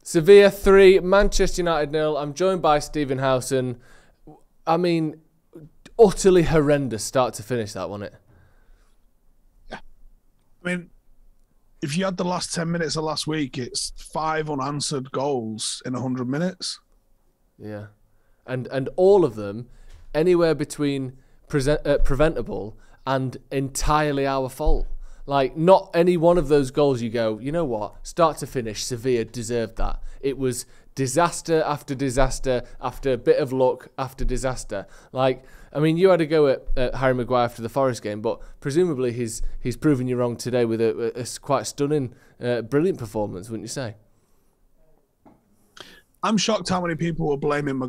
Sevilla 3, Manchester United 0. I'm joined by Stephen Howson. I mean, utterly horrendous start to finish, that, wasn't it? Yeah. I mean, if you had the last 10 minutes of last week, it's 5 unanswered goals in 100 minutes. Yeah. And all of them anywhere between preventable and entirely our fault. Like, not any one of those goals you go, you know what, start to finish, Sevilla deserved that. It was disaster after disaster after a bit of luck after disaster. Like, I mean, you had a go at Harry Maguire after the Forest game, but presumably he's proven you wrong today with a quite stunning, brilliant performance, wouldn't you say? I'm shocked how many people were blaming De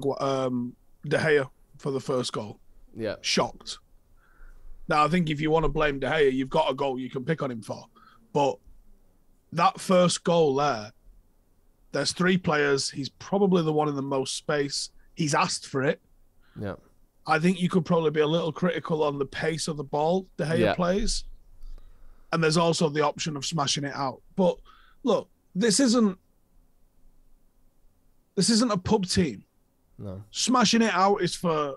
Gea for the first goal. Yeah. Shocked. Now, I think if you want to blame De Gea, you've got a goal you can pick on him for. But that first goal there's 3 players. He's probably the one in the most space. He's asked for it. Yeah. I think you could probably be a little critical on the pace of the ball De Gea plays. And there's also the option of smashing it out. But look, this isn't a pub team. No. Smashing it out is for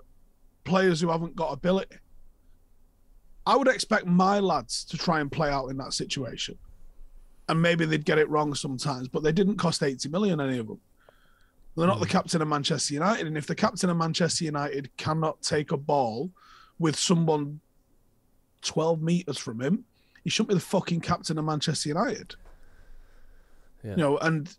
players who haven't got ability. I would expect my lads to try and play out in that situation. And maybe they'd get it wrong sometimes, but they didn't cost 80 million, any of them. They're not the captain of Manchester United. And if the captain of Manchester United cannot take a ball with someone 12 metres from him, he shouldn't be the fucking captain of Manchester United. Yeah. You know, and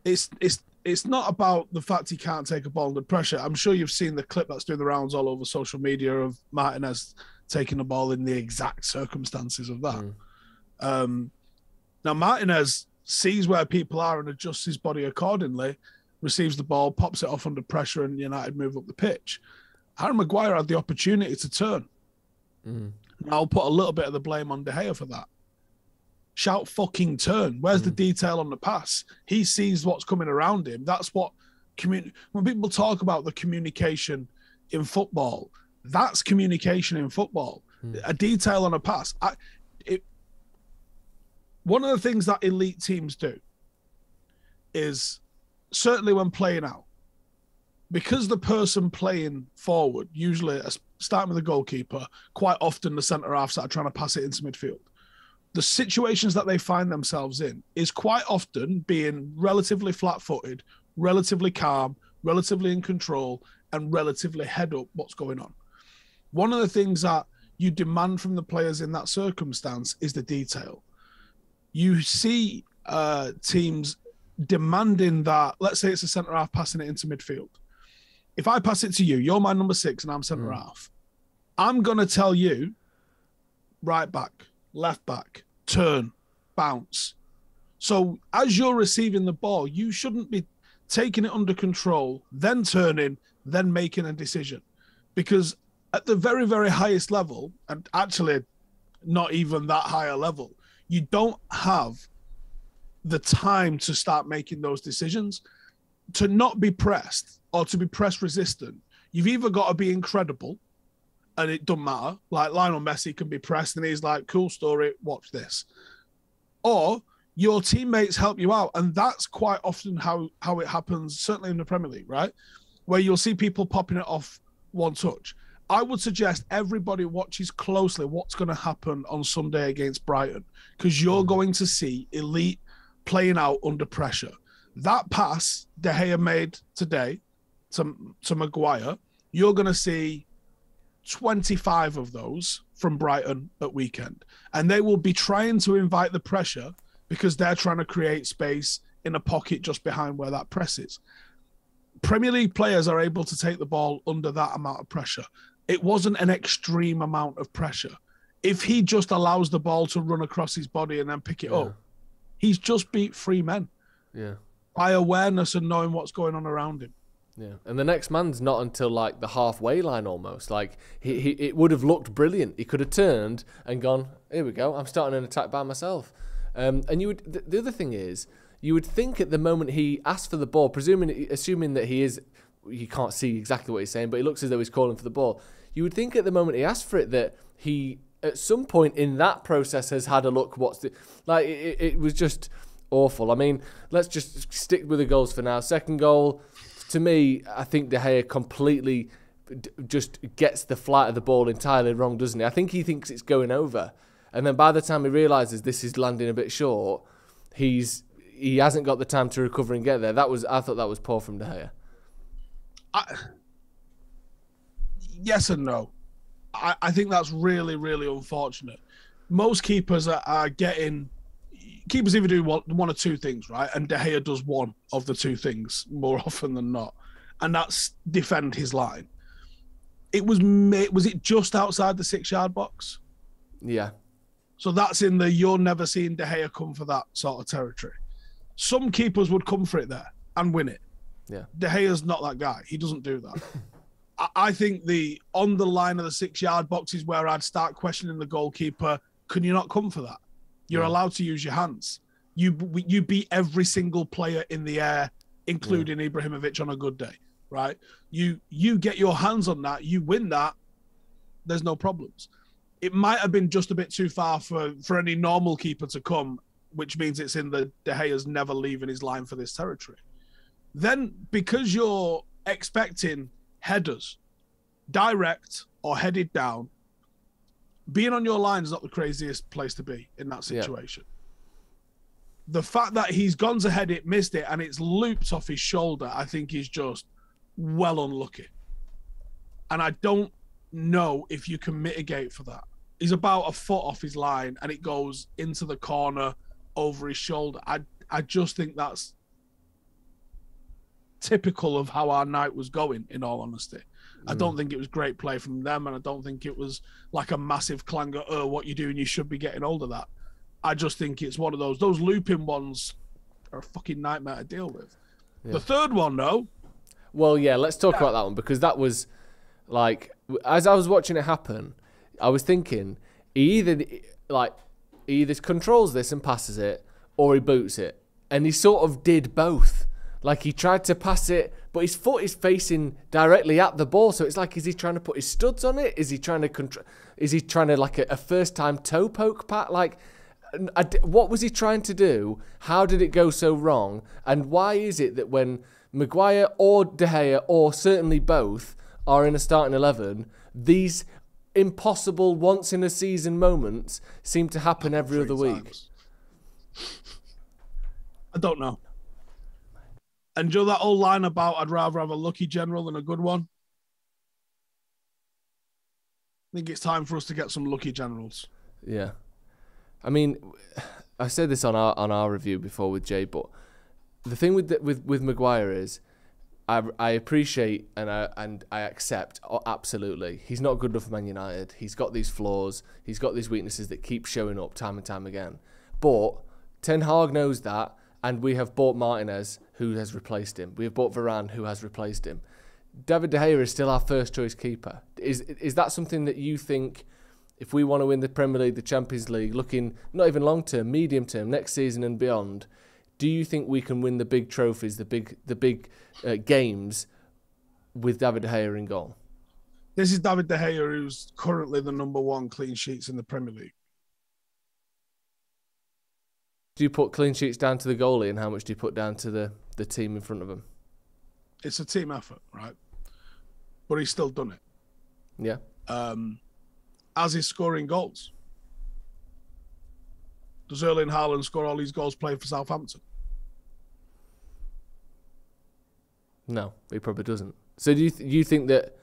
it's not about the fact he can't take a ball under pressure. I'm sure you've seen the clip that's doing the rounds all over social media of Martinez taking the ball in the exact circumstances of that. Now, Martinez sees where people are and adjusts his body accordingly, receives the ball, pops it off under pressure, and United move up the pitch. Harry Maguire had the opportunity to turn. And I'll put a little bit of the blame on De Gea for that. Shout fucking turn. Where's the detail on the pass? He sees what's coming around him. That's what when people talk about the communication in football, that's communication in football. A detail on a pass. One of the things that elite teams do is, certainly when playing out, because the person playing forward, usually starting with the goalkeeper, quite often the centre-halves that are trying to pass it into midfield, the situations that they find themselves in is quite often being relatively flat-footed, relatively calm, relatively in control, and relatively head up what's going on. One of the things that you demand from the players in that circumstance is the detail. You see teams demanding that, let's say it's a centre-half passing it into midfield. If I pass it to you, you're my number 6 and I'm centre-half, I'm going to tell you, right back, left back, turn, bounce. So as you're receiving the ball, you shouldn't be taking it under control, then turning, then making a decision. Because at the very, very highest level, and actually not even that higher level, you don't have the time to start making those decisions. To not be pressed or to be press resistant, you've either got to be incredible, and it doesn't matter. Like Lionel Messi can be pressed and he's like, cool story, watch this. Or your teammates help you out. And that's quite often how it happens, certainly in the Premier League, right? Where you'll see people popping it off one touch. I would suggest everybody watches closely what's going to happen on Sunday against Brighton, because you're going to see elite playing out under pressure. That pass De Gea made today to Maguire, you're going to see 25 of those from Brighton at weekend. And they will be trying to invite the pressure because they're trying to create space in a pocket just behind where that press is. Premier League players are able to take the ball under that amount of pressure. It wasn't an extreme amount of pressure. If he just allows the ball to run across his body and then pick it up, he's just beat 3 men. Yeah. By awareness and knowing what's going on around him. Yeah, and the next man's not until like the halfway line almost. Like it would have looked brilliant. He could have turned and gone, here we go, I'm starting an attack by myself. And you would. The other thing is, you would think at the moment he asked for the ball, assuming that he is, you can't see exactly what he's saying, but it looks as though he's calling for the ball. You would think at the moment he asked for it that he, at some point in that process, has had a look. It was just awful. I mean, let's just stick with the goals for now. Second goal, to me, I think De Gea completely just gets the flight of the ball entirely wrong, doesn't he? I think he thinks it's going over. And then by the time he realises this is landing a bit short, he hasn't got the time to recover and get there. I thought that was poor from De Gea. Yes and no. I think that's really, really unfortunate. Most keepers are getting... Keepers either do one or two things, right? And De Gea does one of the two things more often than not. And that's defend his line. Was it just outside the 6-yard box? Yeah. So that's in the you're never seeing De Gea come for that sort of territory. Some keepers would come for it there and win it. Yeah. De Gea's not that guy. He doesn't do that. I think the on the line of the 6-yard box is where I'd start questioning the goalkeeper. Can you not come for that? You're allowed to use your hands. You beat every single player in the air, including Ibrahimovic on a good day, right? You get your hands on that, you win that, there's no problems. It might have been just a bit too far for any normal keeper to come, which means it's in the De Gea's never leaving his line for this territory. Then, because you're expecting headers, direct or headed down, being on your line is not the craziest place to be in that situation. Yeah. The fact that he's gone to head it, missed it, and it's looped off his shoulder, I think is just well unlucky. And I don't know if you can mitigate for that. He's about a foot off his line and it goes into the corner over his shoulder. I just think that's typical of how our night was going, in all honesty. I don't think it was great play from them, and I don't think it was like a massive clanger, oh, what you're doing, you should be getting hold of that. I just think it's one of those looping ones are a fucking nightmare to deal with. Yeah. The third one, though. Well, yeah, let's talk about that one, because that was like, as I was watching it happen, I was thinking he either controls this and passes it, or he boots it. And he sort of did both. Like, he tried to pass it, but his foot is facing directly at the ball. So it's like, is he trying to put his studs on it? Is he trying to like a first-time toe poke pat? Like, what was he trying to do? How did it go so wrong? And why is it that when Maguire or De Gea, or certainly both, are in a starting 11, these impossible once-in-a-season moments seem to happen every other week? I don't know. And do you know that old line about I'd rather have a lucky general than a good one? I think it's time for us to get some lucky generals. Yeah. I mean, I said this on our review before with Jay, but the thing with Maguire is I appreciate and I accept, absolutely, he's not good enough for Man United. He's got these flaws. He's got these weaknesses that keep showing up time and time again. But Ten Hag knows that, and we have bought Martinez, who has replaced him. We have bought Varane, who has replaced him. David De Gea is still our first choice keeper. Is that something that you think, if we want to win the Premier League, the Champions League, looking not even long term, medium term, next season and beyond, do you think we can win the big trophies, the big games with David De Gea in goal? This is David De Gea, who's currently the #1 clean sheets in the Premier League. Do you put clean sheets down to the goalie, and how much do you put down to the team in front of him? It's a team effort, right? But he's still done it. Yeah. As he's scoring goals. Does Erling Haaland score all these goals playing for Southampton? No, he probably doesn't. So do you think that,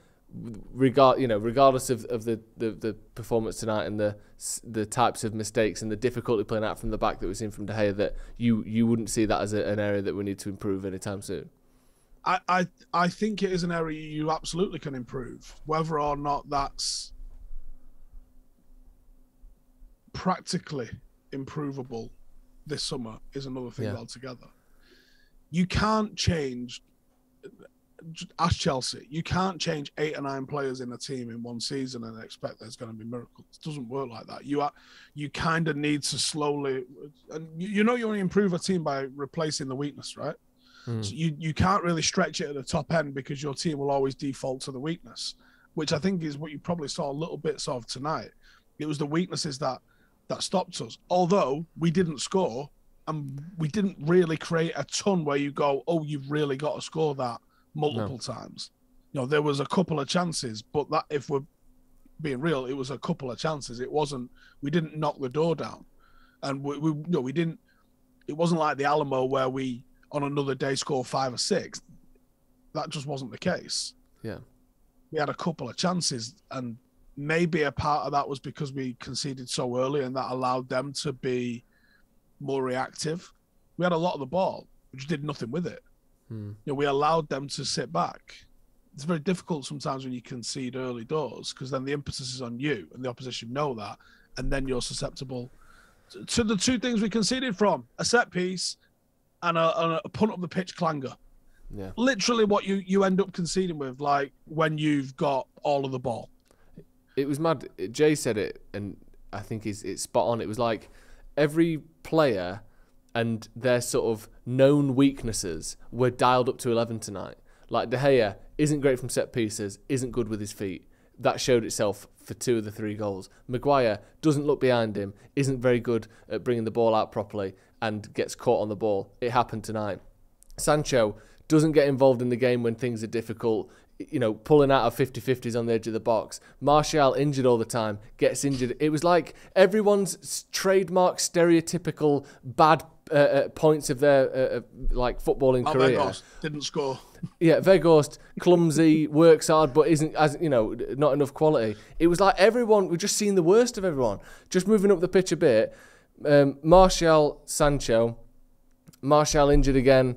regardless of the performance tonight and the types of mistakes and the difficulty playing out from the back that we've seen from De Gea, that you wouldn't see that as an area that we need to improve anytime soon? I think it is an area you absolutely can improve. Whether or not that's practically improvable this summer is another thing altogether. You can't change... Ask Chelsea. You can't change 8 or 9 players in a team in one season and expect there's going to be miracles. It doesn't work like that. You kind of need to slowly, and you only improve a team by replacing the weakness, right? So you can't really stretch it at the top end, because your team will always default to the weakness, which I think is what you probably saw little bits of tonight. It was the weaknesses that stopped us. Although we didn't score, and we didn't really create a ton where you go, oh, you've really got to score that multiple times. You know, there was a couple of chances, but that, if we're being real, it was a couple of chances. It wasn't, we didn't knock the door down, and we didn't. It wasn't like the Alamo where we on another day score 5 or 6. That just wasn't the case. Yeah, we had a couple of chances, and maybe a part of that was because we conceded so early, and that allowed them to be more reactive. We had a lot of the ball, which did nothing with it. You know, we allowed them to sit back. It's very difficult sometimes when you concede early doors, because then the impetus is on you, and the opposition know that, and then you're susceptible to the two things we conceded from: a set piece and a punt up the pitch clanger. Yeah, literally what you end up conceding with, like when you've got all of the ball. It was mad. Jay said it, and I think it's spot on. It was like every player and their sort of known weaknesses were dialed up to 11 tonight. Like De Gea isn't great from set pieces, isn't good with his feet. That showed itself for 2 of the 3 goals. Maguire doesn't look behind him, isn't very good at bringing the ball out properly, and gets caught on the ball. It happened tonight. Sancho doesn't get involved in the game when things are difficult, you know, pulling out of 50-50s on the edge of the box. Martial injured all the time, gets injured. It was like everyone's trademark, stereotypical bad points of their like footballing career. Weghorst didn't score. Yeah, Weghorst, clumsy, works hard, but isn't, as you know, not enough quality. It was like everyone, we've just seen the worst of everyone. Just moving up the pitch a bit. Martial, Sancho. Martial injured again.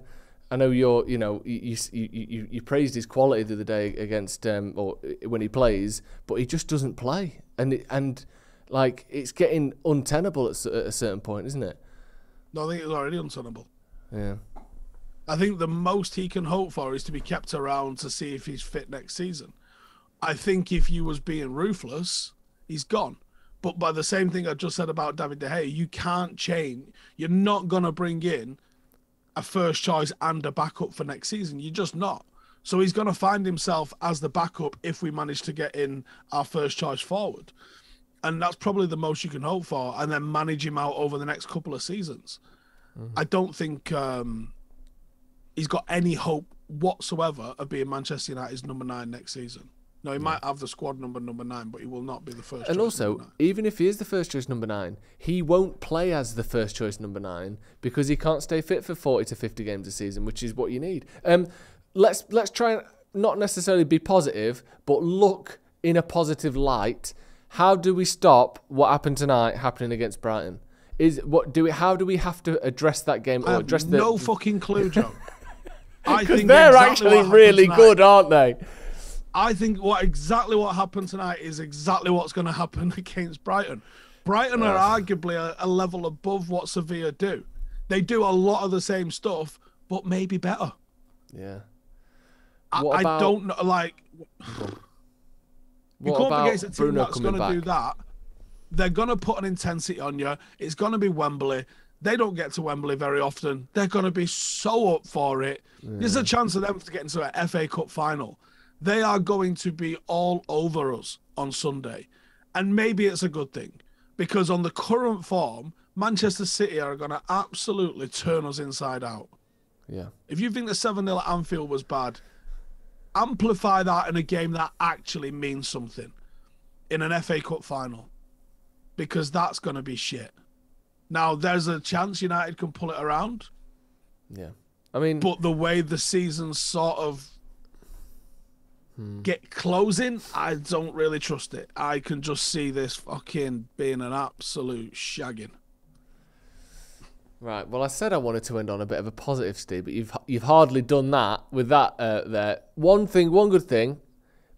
I know you praised his quality the other day against or when he plays, but he just doesn't play, and like it's getting untenable at a certain point, isn't it? No, I think it's already untenable. Yeah, I think the most he can hope for is to be kept around to see if he's fit next season. I think if you was being ruthless, he's gone. But by the same thing I just said about David De Gea, you can't change. You're not gonna bring in a first choice and a backup for next season. You're just not. So he's going to find himself as the backup if we manage to get in our first choice forward. And that's probably the most you can hope for, and then manage him out over the next couple of seasons. I don't think he's got any hope whatsoever of being Manchester United's number 9 next season. No, he might have the squad number 9, but he will not be the first choice. And also, even if he is the first choice number 9, he won't play as the first choice number 9 because he can't stay fit for 40 to 50 games a season, which is what you need. Let's try and not necessarily be positive, but look in a positive light. How do we stop what happened tonight happening against Brighton? How do we have to address that game? I have no fucking clue, Joe. Because they're actually really good, aren't they? I think exactly what happened tonight is exactly what's going to happen against Brighton. Brighton are arguably a level above what Sevilla do. They do a lot of the same stuff, but maybe better. Yeah. I don't know. Like, you come up against a team that's going to do that. They're going to put an intensity on you. It's going to be Wembley. They don't get to Wembley very often. They're going to be so up for it. Yeah. There's a chance of them to get into an FA Cup final. They are going to be all over us on Sunday. And maybe it's a good thing, because on the current form, Manchester City are going to absolutely turn us inside out. Yeah. If you think the 7-0 at Anfield was bad, amplify that in a game that actually means something, in an FA Cup final, because that's going to be shit. Now, there's a chance United can pull it around. Yeah. I mean, but the way the season's sort of get closing, I don't really trust it. I can just see this fucking being an absolute shagging. Right. Well, I said I wanted to end on a bit of a positive, Steve, but you've hardly done that with that there. One good thing,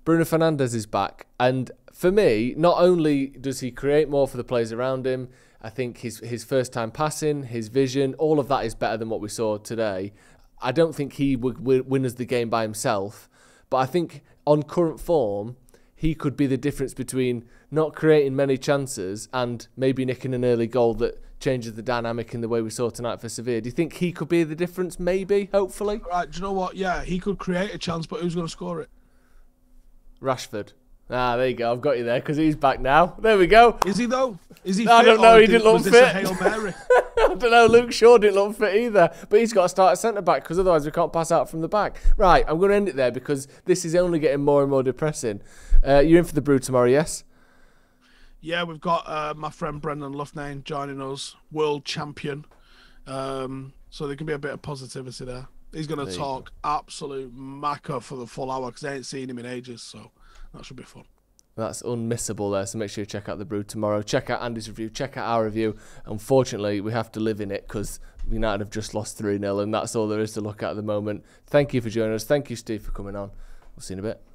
Bruno Fernandes is back, and for me, not only does he create more for the players around him, I think his first time passing, his vision, all of that is better than what we saw today. I don't think he would win us the game by himself, but I think on current form, he could be the difference between not creating many chances and maybe nicking an early goal that changes the dynamic in the way we saw tonight for Sevilla. Do you think he could be the difference, maybe, hopefully? Right, do you know what? Yeah, he could create a chance, but who's going to score it? Rashford. Ah, there you go. I've got you there because he's back now. There we go. Is he though? Is he? I fit, don't know. or He didn't look was fit. This a Hail Mary? I don't know. Luke Shaw didn't look fit either. But he's got to start at centre back because otherwise we can't pass out from the back. Right. I'm going to end it there because this is only getting more and more depressing. You're in for the brew tomorrow, yes? Yeah, we've got my friend Brendan Loughnane joining us, world champion. So there can be a bit of positivity there. He's going to talk absolute macker for the full hour because I ain't seen him in ages, so that should be fun. That's unmissable there, so make sure you check out the brew tomorrow. Check out Andy's review, check out our review. Unfortunately, we have to live in it because United have just lost 3-0 and that's all there is to look at the moment. Thank you for joining us. Thank you, Steve, for coming on. We'll see you in a bit.